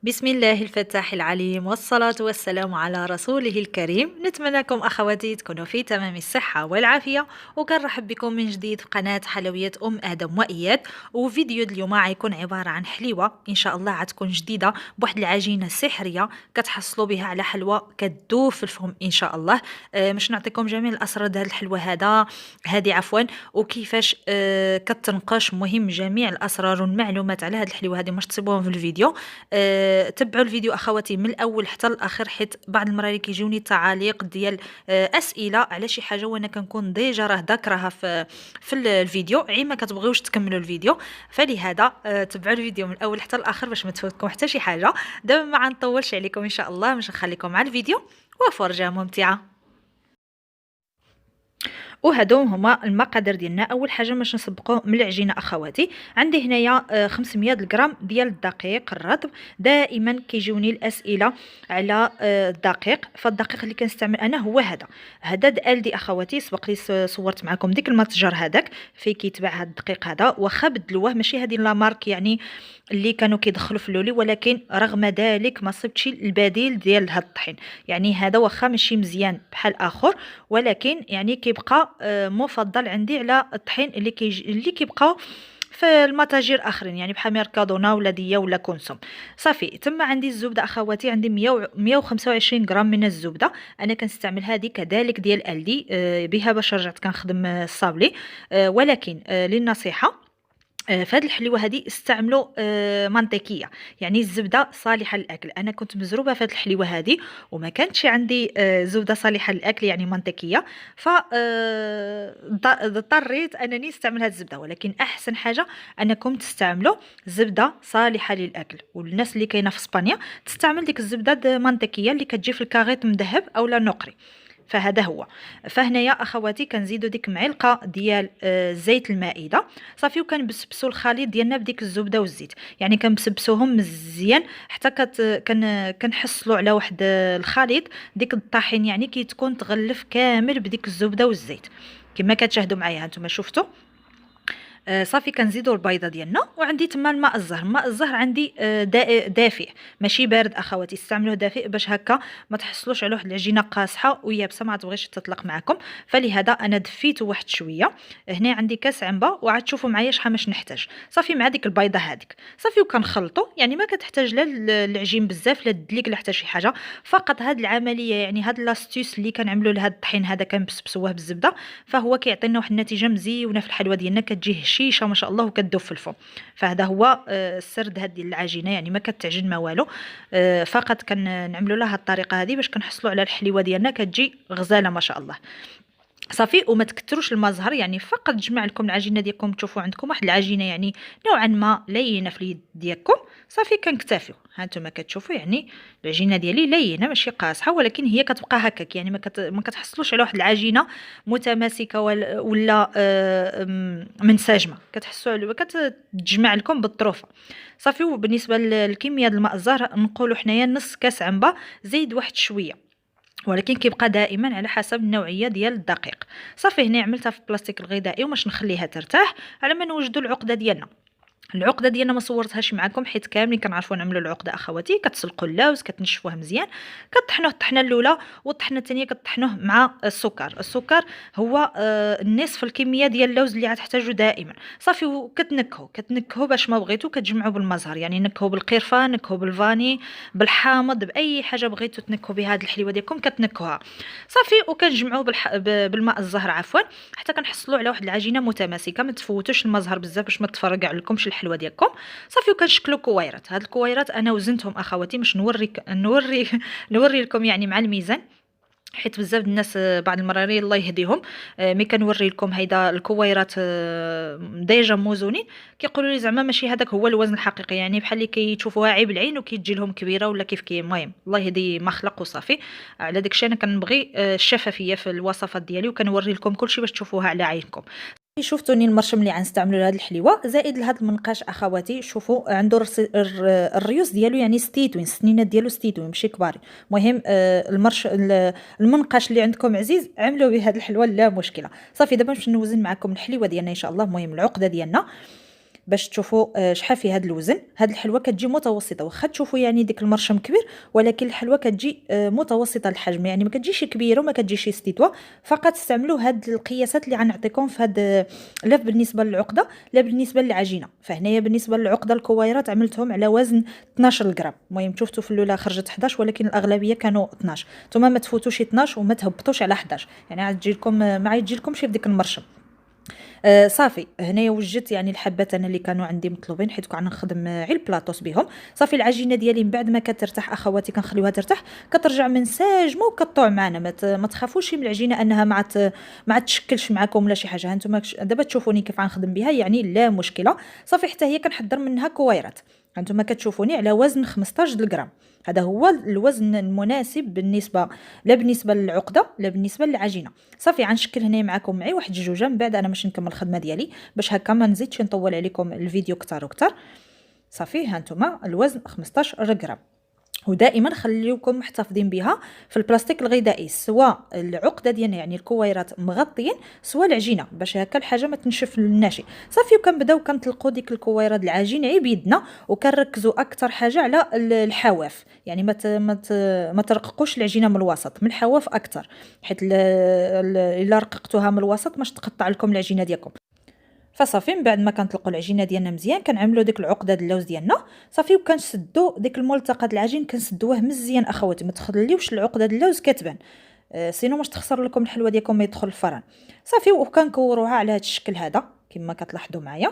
بسم الله الفتاح العليم والصلاة والسلام على رسوله الكريم. نتمنىكم أخواتي تكونوا في تمام الصحة والعافية، وكنرحب بكم من جديد في قناة حلويات أم آدم وإياد. وفيديو اليوم غيكون عبارة عن حليوة إن شاء الله غتكون جديدة بواحد العجينة سحرية كتحصلوا بها على حلوى كتذوب في الفم إن شاء الله. باش نعطيكم جميع الأسرار ديال الحلوى هذه عفوا، وكيفاش كتنقش. مهم جميع الأسرار والمعلومات على هذه الحلوى هذه مش تصيبوهم في الفيديو. تبعوا الفيديو اخواتي من الاول حتى الاخر، حيت بعض المرات كيجوني تعاليق ديال اسئله على شي حاجه وانا كنكون ديجا ذاكراها في الفيديو، ما كتبغيوش تكملوا الفيديو. فلهذا تبعوا الفيديو من الاول حتى الاخر باش ما تفوتكم حتى شي حاجه. دابا ما غنطولش عليكم ان شاء الله، باش نخليكم مع الفيديو وفرجه ممتعه. وهادو هما المقادير ديالنا. اول حاجه باش نسبقوا من العجينه اخواتي، عندي هنايا 500 غرام ديال الدقيق الرطب. دائما كيجيوني الاسئله على الدقيق، فالدقيق اللي كنستعمل انا هو هذا دالدي اخواتي. سبق لي صورت معكم ديك المتجر هذاك في كيتباع هذا الدقيق هذا، واخا بدلوه ماشي هذه لا مارك يعني اللي كانوا كيدخلوا في اللولي، ولكن رغم ذلك ما صبتش البديل ديال هذا الطحين. يعني هذا واخا ماشي مزيان بحال اخر، ولكن يعني كيبقى مفضل عندي على الطحين اللي كيبقى في المتاجر اخرين، يعني بحال ميركادونا ولا ديا ولا كونسوم. صافي تما عندي الزبده اخواتي، عندي 125 غرام من الزبده. انا كنستعمل هذه كذلك ديال الدي، بها باش رجعت كنخدم الصابلي. ولكن للنصيحه، في هذه الحلوى هذه استعملوا منطقيه، يعني الزبده صالحه للاكل. انا كنت مزروبه في هذه الحلوى هذه وما كانتش عندي زبده صالحه للاكل يعني منطقيه، ف اضطريت انني استعمل هذه الزبده. ولكن احسن حاجه انكم تستعملوا زبده صالحه للاكل، والناس اللي كاينه في اسبانيا تستعمل ديك الزبده المنطقيه اللي كتجي في الكاغيط مذهب او لا نقري. فهذا هو. فهنايا اخواتي كنزيدوا ديك معلقه ديال زيت المائده. صافي وكنبسبسوا الخليط ديالنا بديك الزبده والزيت، يعني كنبسبسوهم مزيان حتى كنحصلوا على واحد الخليط. ديك الطحين يعني كتكون تغلف كامل بديك الزبده والزيت كما كتشاهدوا معايا هانتوما شفتوا. صافي كنزيدوا البيضه ديالنا، وعندي تما الماء الزهر. الماء الزهر عندي دافئ ماشي بارد اخواتي، استعملوه دافئ باش هكا ما تحصلوش على واحد العجينه قاصحه ويابسه ما تبغيش تطلق معكم. فلهذا انا دفيته واحد شويه. هنا عندي كاس عنبه، وعاد تشوفوا معايا شحال باش نحتاج. صافي مع ديك البيضه هذيك صافي وكنخلطوا، يعني ما كتحتاج لا العجين بزاف لا الدليك لا حتى شي حاجه. فقط هاد العمليه يعني هاد لاستيوس اللي كنعملوا لهاد الطحين هذا كنبسبسوه بالزبده، فهو كيعطينا واحد النتيجه مزيونه في الحلوه ديالنا، كتجي هشيشه ما شاء الله وكتذوب في الفم. فهذا هو السر هذه العجينه، يعني ما كتعجن ما والو. فقط كنعملوا لها الطريقه هذه باش كنحصلوا على الحليوه ديالنا كتجي غزاله ما شاء الله. صافي وما تكثروش الماء الزهر، يعني فقط تجمع لكم العجينه ديالكم، تشوفوا عندكم واحد العجينه يعني نوعا ما لينه في اليد ديالكم. صافي كنكتفيو. ها انتم كتشوفوا يعني العجينه ديالي لينه ماشي قاصحه، ولكن هي كتبقى هكاك، يعني ما كتحصلوش على واحد العجينه متماسكه ولا منسجمه، كتحسوا على كتجمع لكم بالطروفه. صافي وبالنسبه للكميه ديال الماء الزهر نقولوا حنايا نص كاس عنبه، زيد واحد شويه، ولكن كيبقى دائما على حسب النوعيه ديال الدقيق. صافي هنا عملتها في البلاستيك الغذائي وماش نخليها ترتاح على ما نوجدوا العقده ديالنا. العقده ديالنا ما صورتهاش معكم حيت كاملين كنعرفوا نعملوا العقده اخواتي. كتسلقوا اللوز كتنشفوه مزيان، كطحنوه الطحنه الاولى والطحنه الثانيه كطحنوه مع السكر هو النصف الكميه ديال اللوز اللي غتحتاجوا دائما. صافي وكتنكهوا باش ما بغيتو كتجمعوا بالمزهر، يعني نكهوا بالقرفه، نكهوا بالفاني، بالحامض، باي حاجه بغيتو تنكهوا بها هذه الحليوه ديالكم كتنكهوها. صافي وكنجمعوا بالماء الزهر عفوا حتى كنحصلوا على واحد العجينه متماسكه. ما تفوتوش المزهر بزاف باش ما تفرقع لكمش الحلوه ديالكم. صافي وكنشكلوا كويرات. هاد الكويرات انا وزنتهم اخواتي باش نوري لكم يعني مع الميزان، حيت بزاف الناس بعض المرات الله يهديهم ملي كنوري لكم هيدا الكويرات ديجا موزونين كيقولوا لي زعما ماشي هذاك هو الوزن الحقيقي، يعني بحال اللي كيشوفوها عيب العين وكيتجي لهم كبيره ولا كيف المهم الله يهدي ما خلق وصافي. على داكشي انا كنبغي الشفافيه في الوصفات ديالي، وكنوري لكم كلشي باش تشوفوها على عينكم. شفتوني المرشم اللي غنستعملوا لهاد الحليوه زائد لهاد المنقاش اخواتي. شوفوا عنده الريوس ديالو يعني ستيتوين، السنينات ديالو ستيتوين ماشي كبار. المهم المنقاش اللي عندكم عزيز عملوا به هاد الحلوه لا مشكله. صافي دابا باش نوزن معكم الحليوه ديالنا ان شاء الله. المهم العقده ديالنا باش تشوفوا شحال فيه هذا الوزن. هذه الحلوى كتجي متوسطه، واخا تشوفوا يعني ديك المرشم كبير، ولكن الحلوى كتجي متوسطه الحجم، يعني ما كتجيش كبيره وما كتجيش ستيتوا. فقط استعملوا هاد القياسات اللي غنعطيكم في هاد، لا بالنسبه للعقده لا بالنسبه للعجينه. فهنايا بالنسبه للعقده الكويرات عملتهم على وزن 12 غرام. المهم شفتوا في الاولى خرجت 11 ولكن الاغلبيه كانوا 12. نتوما ما تفوتوش 12 وما تهبطوش على 11، يعني عاد تجي لكم ما عاد يجي لكمش بديك المرشم. صافي هنايا وجدت يعني الحبات انا اللي كانوا عندي مطلوبين، حيت كنا نخدم غير البلاطوس بهم. صافي العجينه ديالي من بعد ما كترتاح اخواتي كنخليوها ترتاح، كترجع من ساجمه وكطوع معنا. ما تخافوش من العجينه انها ما تشكلش معكم ولا شي حاجه. هانتوما دابا تشوفوني كيف غنخدم بها، يعني لا مشكله. صافي حتى هي كنحضر منها كويرات. هانتوما كتشوفوني على وزن 15 غرام. هذا هو الوزن المناسب بالنسبه، لا بالنسبه للعقده لا بالنسبه للعجينه. صافي غنشكل هنا معكم معي واحد الجوجه، من بعد انا باش نكمل الخدمه ديالي باش هكا ما نزيدش نطول عليكم الفيديو كتر وكتر. صافي هانتوما الوزن 15 غرام. ودائما خليوكم محتفظين بها في البلاستيك الغذائي، سواء العقده ديالنا يعني الكويرات مغطيين، سواء العجينه، باش هكا الحاجه ما تنشف للناشي. صافي وكنبداو كنطلقوا ديك الكويرات العجين عي بيدنا، وكنركزوا اكثر حاجه على الحواف. يعني ما ترققوش العجينه من الوسط، من الحواف اكثر، حيت الا رققتوها من الوسط باش تقطع لكم العجينه ديالكم. فصافي من بعد ما كنطلقوا العجينه ديالنا مزيان كنعملوا ديك العقده د اللوز ديالنا. صافي وكنشدوا ديك الملتقى د العجين كنسدوه مزيان اخواتي، ما تخليوش العقده د اللوز كتبان، سينو باش تخسر لكم الحلوه ديالكم ما يدخل الفران. صافي وكنكوروها على هذا الشكل هذا كما كتلاحظوا معايا.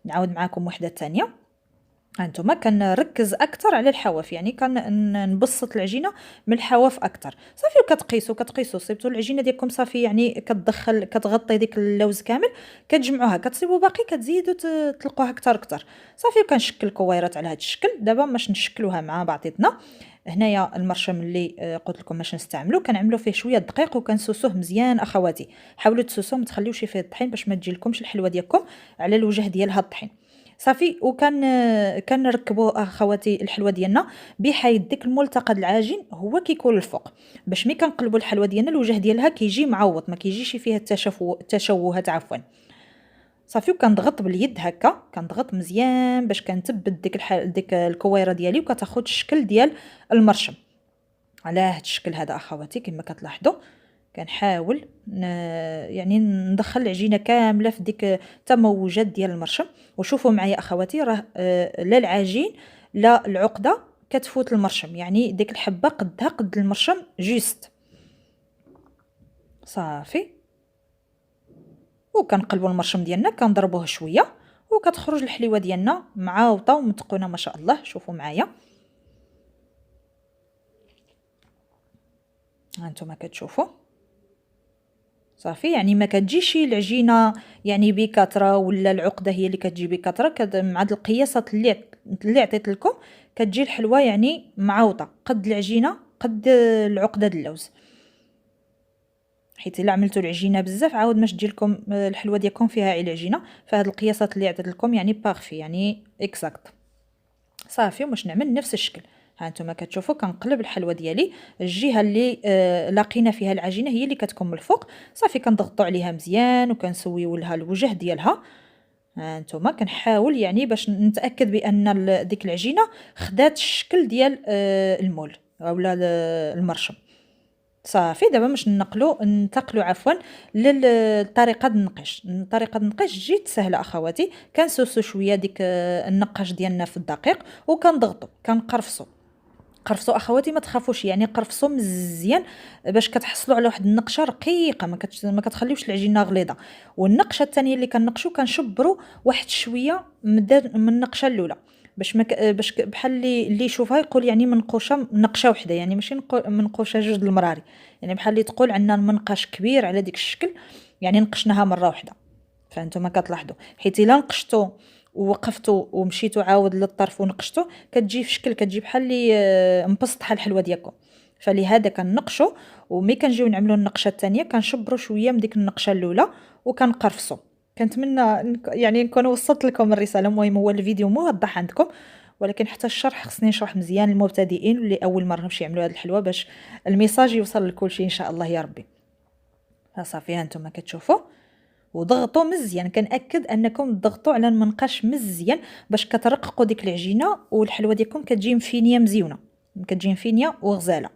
نعاود معكم وحده ثانيه. هانتوما كنركز اكثر على الحواف، يعني كنبسط العجينه من الحواف اكثر. صافي وكتقيسوا صيبتوا العجينه ديالكم صافي، يعني كتغطي ديك اللوز كامل، كتجمعوها كتصيبوا باقي كتزيدوا تطلقوها اكثر. صافي وكنشكل الكويرات على هذا الشكل. دابا باش نشكلوها مع بعضياتنا. هنايا المرشم اللي قلت لكم باش نستعملو كنعملو فيه شويه دقيق وكنسوسوه مزيان اخواتي. حاولوا تسوسوه ما تخليوش فيه الطحين باش ما تجيلكمش الحلوه ديالكم على الوجه ديالها الطحين. صافي كنركبوا اخواتي الحلوه ديالنا بحيث ديك الملتقى العجين هو كيكون الفوق، باش ملي كنقلبوا الحلوه ديالنا الوجه ديالها كيجي معوض، ما كيجيش فيها التشوهات عفوا. صافي وكنضغط باليد هكا، كنضغط مزيان باش كنثبت ديك الكويره ديالي وكتاخذ الشكل ديال المرشم على هذا الشكل هذا اخواتي. كما كتلاحظوا كنحاول يعني ندخل العجينه كامله في ديك التموجات ديال المرشم. وشوفوا معايا اخواتي راه لا العجين لا العقده كتفوت المرشم، يعني ديك الحبه قدها قد المرشم جوست. صافي وكنقلبوا المرشم ديالنا كنضربوه شويه وكتخرج الحليوه ديالنا معاوطه ومتقونه ما شاء الله. شوفوا معايا هانتوما كتشوفوا صافي، يعني ما كتجيش العجينه يعني بكثره ولا العقده هي اللي كتجي بكثره. مع هاد القياسات اللي عطيت لكم كتجي الحلوه يعني معوطه قد العجينه قد العقده د اللوز، حيت الا عملتوا العجينه بزاف عاود ما تجي لكم الحلوه ديالكم فيها عي العجينه. فهاد القياسات اللي عطيت لكم يعني بارفي يعني اكزاكت. صافي وباش نعمل نفس الشكل. هانتوما كتشوفوا كنقلب الحلوه ديالي الجهه اللي لاقينا فيها العجينه هي اللي كتكون من الفوق. صافي كنضغطوا عليها مزيان وكنسويو لها الوجه ديالها. هانتوما كنحاول يعني باش نتاكد بان ديك العجينه خدات الشكل ديال المول اولا المرشم. صافي دابا باش ننتقلوا عفوا للطريقه د النقيش. طريقه النقيش جيت سهله اخواتي. كنسوسو شويه ديك النقاش ديالنا في الدقيق وكنضغطوا كنقرفصوا. قرفصوا اخواتي ما تخافوش، يعني قرفصوا مزيان باش كتحصلوا على واحد النقشه رقيقه، ما كتخليوش العجينه غليظه. والنقشه الثانيه اللي كنقشوا كنشبروا واحد شويه من النقشه الاولى باش باش بحال اللي يشوفها يقول يعني منقوشه نقشه وحده، يعني ماشي منقوشه جوج د المراري، يعني بحال اللي تقول عندنا منقاش كبير على ديك الشكل، يعني نقشناها مره واحده. فانتم كتلاحظوا حيت الا نقشتوا ووقفتوا ومشيتوا عاود للطرف ونقشتوا كتجي في شكل كتجي بحال اللي مبسطحه الحلوه ديالكم. فلهذا كنقشوا ومي كنجيو نعملوا النقشه الثانيه كنشبروا شويه من ديك النقشه الاولى وكنقرفصوا. كنتمنى يعني نكون وصلت لكم الرساله. المهم هو الفيديو موضح عندكم، ولكن حتى الشرح خصني نشرح مزيان للمبتدئين واللي اول مره باش يعملوا هذه الحلوه باش الميساج يوصل لكل شيء ان شاء الله يا ربي. صافي هانتوما كتشوفوا وضغطوا مزيان، كنأكد انكم تضغطوا على المنقاش مزيان باش كترققوا ديك العجينه والحلوه ديالكم كتجي مفينيه مزيونه، كتجي مفينيه وغزاله.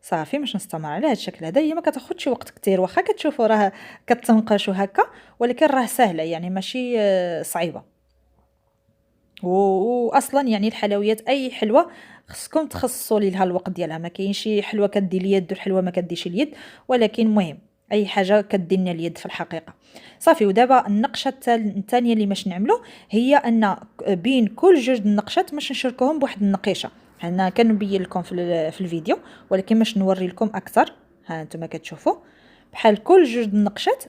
صافي باش نستمر على هذا الشكل هذا. هي ما كتاخذش وقت كثير، واخا كتشوفوا راه كتنقشوا هكا، ولكن راه سهله يعني ماشي صعيبه. واصلا يعني الحلويات اي حلوه خصكم تخصصوا ليها الوقت ديالها، ما كاينش شي حلوه كدير اليد وحلوه ما كديش اليد، ولكن مهم اي حاجه كدير لنا اليد في الحقيقه. صافي. ودابا النقشه الثانيه اللي باش نعملو هي ان بين كل جوج النقشات باش نشركوهم بواحد النقيشه. انا كنبين لكم في الفيديو، ولكن باش نوري لكم اكثر. ها انتم كتشوفوا بحال كل جوج النقشات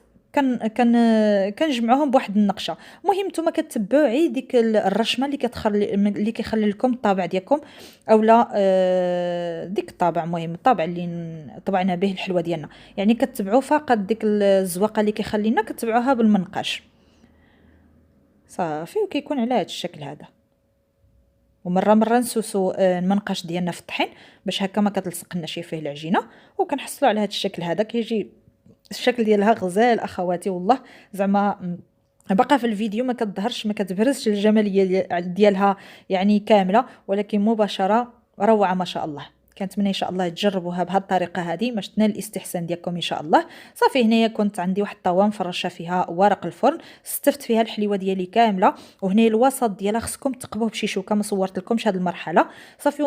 كنجمعوهم بواحد النقشه. المهم نتوما كتبعوا عي ديك الرشمه اللي كيخلي لكم الطابع ديالكم، اولا ديك الطابع، المهم الطابع اللي طبعنا به الحلوه ديالنا، يعني كتبعوا فقط ديك الزواقه اللي كيخلي لنا كتبعوها بالمنقاش. صافي. وكيكون على هذا الشكل هذا. ومره مره نسوسو المنقاش ديالنا في الطحين باش هكا ما كتلصقناش فيه العجينه، وكنحصلوا على هذا الشكل هذا. كيجي الشكل ديالها غزال اخواتي، والله زعما بقى في الفيديو ما كتظهرش، ما كتبرزش الجماليه ديالها يعني كامله، ولكن مباشره روعه ما شاء الله. كنتمنى ان شاء الله تجربوها بهذه الطريقه هذه باش تنال الاستحسان ديالكم ان شاء الله. صافي. هنايا كنت عندي واحد الطاوه مفرشه فيها ورق الفرن، استفت فيها الحليوه ديالي كامله، وهنا الوسط ديالها خصكم تقبوه بشي شوكه، ما صورت لكمش هذه المرحله. صافي.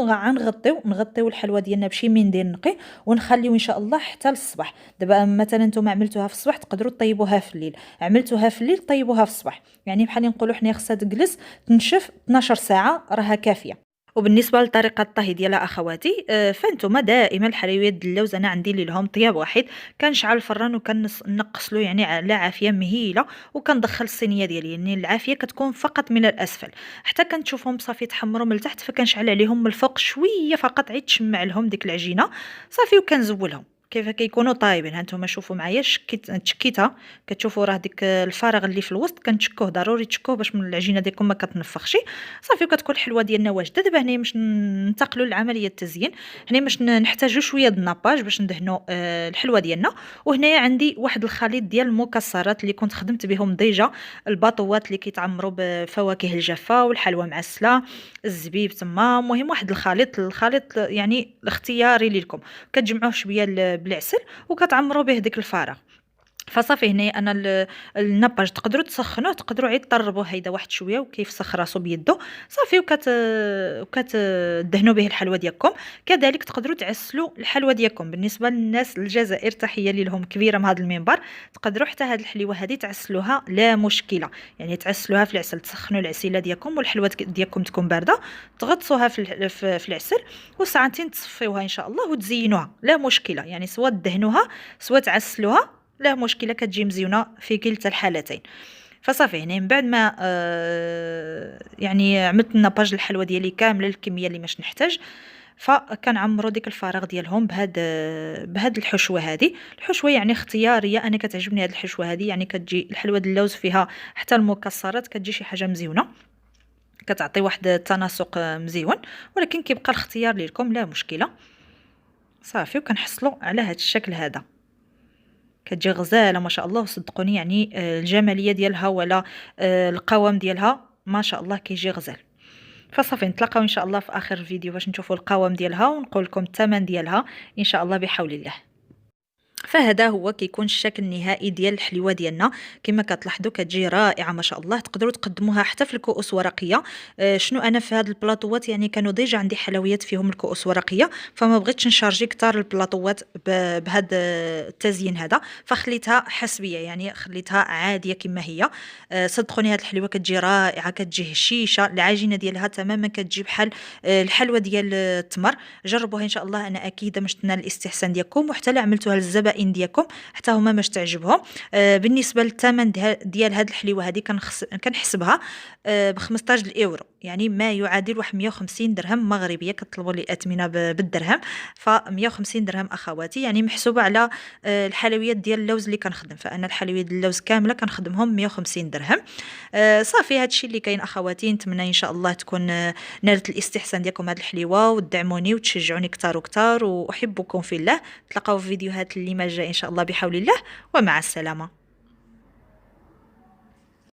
نغطيو الحلوه ديالنا بشي منديل نقي، ونخليو ان شاء الله حتى للصباح. دابا مثلا نتوما عملتوها في الصباح تقدروا طيبوها في الليل، عملتوها في الليل طيبوها في الصباح، يعني بحال نقولوا حنا خصها تجلس تنشف 12 ساعه راها كافيه. وبالنسبه لطريقه الطهي ديالها اخواتي، فانتم دائما الحلويات ديال اللوز انا عندي لهم طياب واحد، كنشعل الفران وكنقصلو يعني على عافيه مهيله، وكندخل الصينيه ديالي، يعني العافيه كتكون فقط من الاسفل حتى كنشوفهم صافي تحمروا من التحت، فكنشعل عليهم من الفوق شويه فقط عيد تشمع لهم ديك العجينه. صافي. وكنزولهم كيف كيكونوا طايبين. ها نتوما شوفوا معايا تشكيتها، كتشوفوا راه ديك الفارغ اللي في الوسط كنتشكوه، ضروري تشكوه باش من العجينه ديالكم ما كتنفخش. صافي. وكتكون الحلوه ديالنا واجده. دابا هنا باش ننتقلوا لعمليه التزيين، هنا باش نحتاجوا شويه د الناباج باش ندهنوا الحلوه ديالنا. وهنايا عندي واحد الخليط ديال المكسرات اللي كنت خدمت بهم ديجا، الباطوات اللي كيتعمروا بفواكه الجافه والحلوى معسله، الزبيب تما. المهم واحد الخليط يعني الاختياري لكم، كتجمعوه شويه بالعسل وكتعمروا به ديك الفراغ. فصافي. هنا انا النباج تقدروا تسخنوه، تقدروا عيد طربوه هيدا واحد شويه وكيفسخ راسو بيدو. صافي. وكتدهنوا به الحلوه ديالكم. كذلك تقدروا تعسلوا الحلوه ديالكم. بالنسبه للناس الجزائر تحيه لهم كبيره من هذا المنبر، تقدروا حتى هذه الحليوه هذه تعسلوها لا مشكله، يعني تعسلوها في العسل، تسخنوا العسيله ديالكم والحلوه ديالكم تكون بارده، تغطسوها في العسل وساعتين تصفيوها ان شاء الله وتزينوها لا مشكله، يعني سواء تدهنوها سواء تعسلوها لا مشكله، كتجي مزيونه في كلتا الحالتين. فصافي. هنا من بعد ما يعني عملت النباج الحلوه ديالي كامله الكميه اللي ماش نحتاج، فكنعمروا ديك الفراغ ديالهم بهاد الحشوه هذه. الحشوه يعني اختياريه، انا كتعجبني هاد الحشوه هذه، يعني كتجي الحلوه ديال اللوز فيها حتى المكسرات، كتجي شي حاجه مزيونه، كتعطي واحد التناسق مزيون، ولكن كيبقى الاختيار لكم لا مشكله. صافي. وكنحصلوا على هاد الشكل هذا، كتجي غزاله ما شاء الله. وصدقوني يعني الجماليه ديالها ولا القوام ديالها ما شاء الله كيجي غزال. فصافي. نتلاقاو ان شاء الله في اخر الفيديو باش نشوفوا القوام ديالها ونقول لكم الثمن ديالها ان شاء الله بحول الله. فهذا هو كيكون الشكل النهائي ديال الحليوه ديالنا. كما كتلاحظوا كتجي رائعه ما شاء الله. تقدروا تقدموها حتى في الكؤوس ورقيه. شنو انا في هاد البلاطوات يعني كانوا ديجا عندي حلويات فيهم الكؤوس ورقيه، فما بغيتش نشارجي كتار البلاطوات بهذا التزيين هذا، فخليتها حسبيه، يعني خليتها عاديه كما هي. صدقوني هاد الحليوه كتجي رائعه، كتجي هشيشه، العجينه ديالها تماما كتجي بحال الحلوه ديال التمر. جربوها ان شاء الله، انا اكيده باش تنال الاستحسان ديالكم، وحتى لا عملتوها للزبائن ديالكم حتى هما باش تعجبهم. بالنسبه للثمن ديال هاد الحليوه هذه كنحسبها ب 15 اورو، يعني ما يعادل واحد 150 درهم مغربيه. كطلبوا لي اثمنه بالدرهم، ف 150 درهم اخواتي، يعني محسوبه على الحلويات ديال اللوز اللي كنخدم. فانا الحلويات ديال اللوز كامله كنخدمهم 150 درهم. صافي. هادشي اللي كاين اخواتي. نتمنى ان شاء الله تكون نالت الاستحسان ديالكم هاد الحليوه، وتدعموني وتشجعوني كتار وكتار، واحبكم في الله. تلقاو في فيديوهات اللي ما جاي ان شاء الله بحول الله، ومع السلامه.